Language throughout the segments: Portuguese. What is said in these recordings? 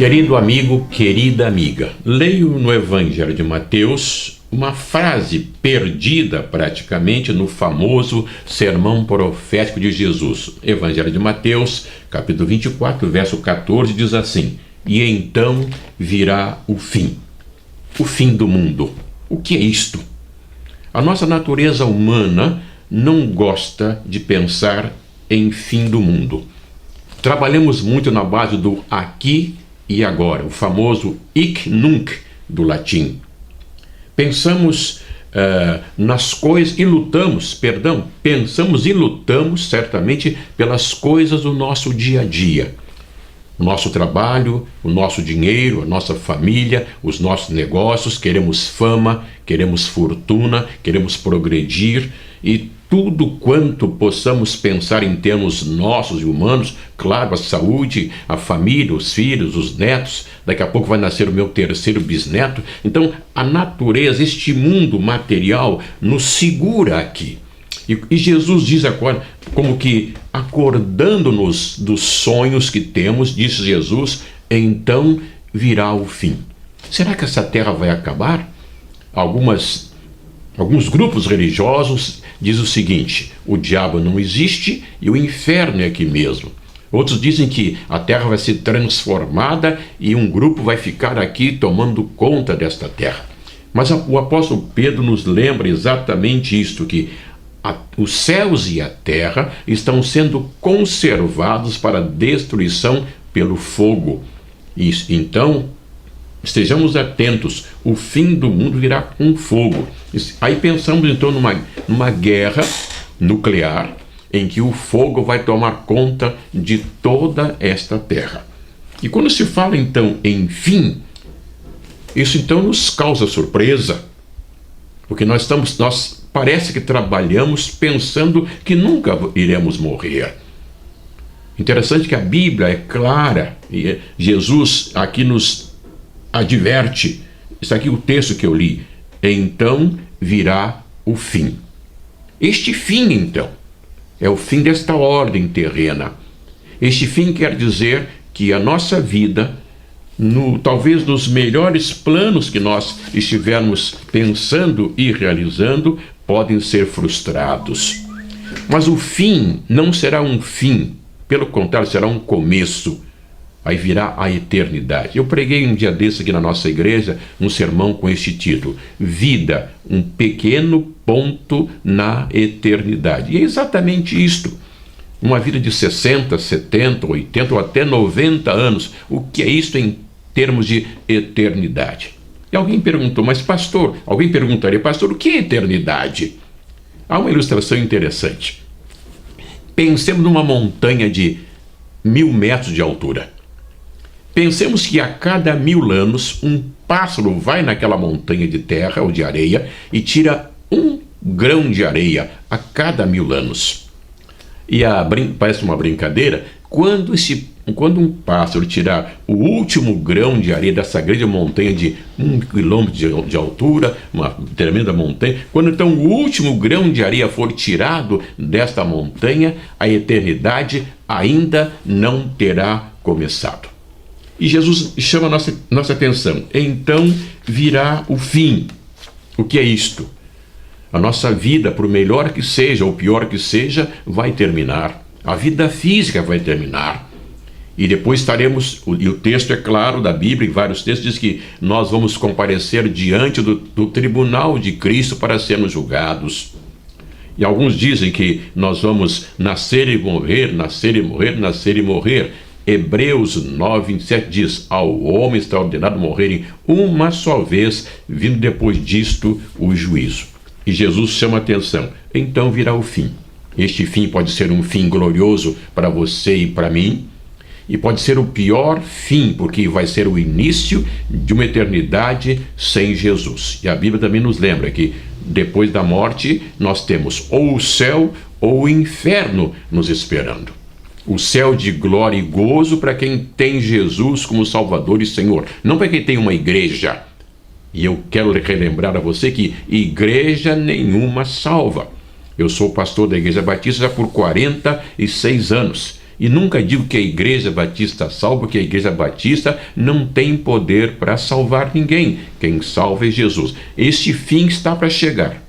Querido amigo, querida amiga, leio no Evangelho de Mateus uma frase perdida praticamente no famoso sermão profético de Jesus. Evangelho de Mateus, capítulo 24, verso 14, diz assim: "E então virá o fim do mundo." O que é isto? A nossa natureza humana não gosta de pensar em fim do mundo. Trabalhamos muito na base do aqui e agora, o famoso hic nunc do latim. Pensamos nas coisas e pensamos e lutamos certamente pelas coisas do nosso dia a dia. O nosso trabalho, o nosso dinheiro, a nossa família, os nossos negócios, queremos fama, queremos fortuna, queremos progredir e tudo quanto possamos pensar em termos nossos e humanos, claro, a saúde, a família, os filhos, os netos, daqui a pouco vai nascer o meu terceiro bisneto. Então, a natureza, este mundo material nos segura aqui. E Jesus diz agora, como que acordando-nos dos sonhos que temos, disse Jesus, então virá o fim. Será que essa terra vai acabar? Alguns grupos religiosos dizem o seguinte: o diabo não existe e o inferno é aqui mesmo. Outros dizem que a terra vai ser transformada e um grupo vai ficar aqui tomando conta desta terra. Mas o apóstolo Pedro nos lembra exatamente isto, que os céus e a terra estão sendo conservados para destruição pelo fogo. Então, estejamos atentos, o fim do mundo virá com fogo. Aí pensamos então numa guerra nuclear, em que o fogo vai tomar conta de toda esta terra. E quando se fala então em fim, isso então nos causa surpresa, porque nós parece que trabalhamos pensando que nunca iremos morrer. Interessante que a Bíblia é clara, e Jesus aqui nos adverte. Isso aqui é o texto que eu li: então virá o fim. Este fim, então, é o fim desta ordem terrena. Este fim quer dizer que a nossa vida, talvez nos melhores planos que nós estivermos pensando e realizando, podem ser frustrados. Mas o fim não será um fim, pelo contrário, será um começo. Aí virá a eternidade. Eu preguei um dia desse aqui na nossa igreja um sermão com este título: Vida, um pequeno ponto na eternidade. E é exatamente isto. Uma vida de 60, 70, 80 ou até 90 anos. O que é isto em termos de eternidade? E alguém perguntou, mas pastor, alguém perguntaria, pastor, o que é eternidade? Há uma ilustração interessante. Pensemos numa montanha de 1000 metros de altura. Pensemos que a cada 1000 anos um pássaro vai naquela montanha de terra ou de areia e tira um grão de areia a cada 1000 anos. E parece uma brincadeira, quando um pássaro tirar o último grão de areia dessa grande montanha de 1 quilômetro de altura, uma tremenda montanha, quando então o último grão de areia for tirado desta montanha, a eternidade ainda não terá começado. E Jesus chama a nossa atenção: então virá o fim. O que é isto? A nossa vida, por melhor que seja ou pior que seja, vai terminar. A vida física vai terminar. E depois e o texto é claro da Bíblia, em vários textos, diz que nós vamos comparecer diante do tribunal de Cristo para sermos julgados. E alguns dizem que nós vamos nascer e morrer, nascer e morrer, nascer e morrer. Hebreus 9:27 diz: ao homem está ordenado morrerem uma só vez, vindo depois disto o juízo. E Jesus chama a atenção: então virá o fim. Este fim pode ser um fim glorioso para você e para mim, e pode ser o pior fim, porque vai ser o início de uma eternidade sem Jesus. E a Bíblia também nos lembra que depois da morte nós temos ou o céu ou o inferno nos esperando. O céu de glória e gozo para quem tem Jesus como Salvador e Senhor, não para quem tem uma igreja. E eu quero relembrar a você que igreja nenhuma salva. Eu sou pastor da Igreja Batista já por 46 anos. E nunca digo que a Igreja Batista salva, porque a Igreja Batista não tem poder para salvar ninguém. Quem salva é Jesus. Este fim está para chegar.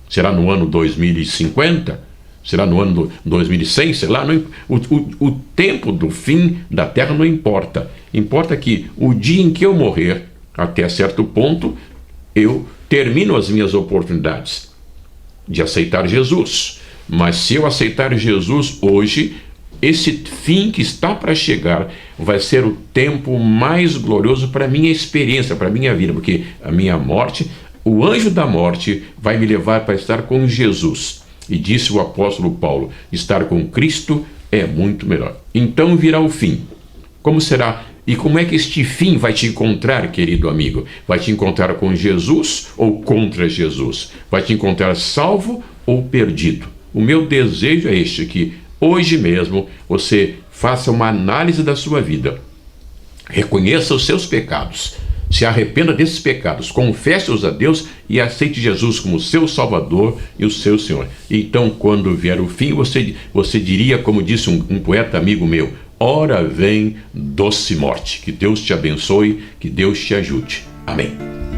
Será no ano 2050? Será no ano 2100? Sei lá. O tempo do fim da Terra não importa. Importa que o dia em que eu morrer, até certo ponto, eu termino as minhas oportunidades de aceitar Jesus. Mas se eu aceitar Jesus hoje, esse fim que está para chegar vai ser o tempo mais glorioso para a minha experiência, para a minha vida, porque a minha morte, o anjo da morte vai me levar para estar com Jesus. E disse o apóstolo Paulo, estar com Cristo é muito melhor. Então virá o fim. Como será? E como é que este fim vai te encontrar, querido amigo? Vai te encontrar com Jesus ou contra Jesus? Vai te encontrar salvo ou perdido? O meu desejo é este, que hoje mesmo você faça uma análise da sua vida. Reconheça os seus pecados. Se arrependa desses pecados, confesse-os a Deus e aceite Jesus como seu Salvador e o seu Senhor. Então, quando vier o fim, você diria, como disse um poeta amigo meu, ora vem doce morte. Que Deus te abençoe, que Deus te ajude. Amém.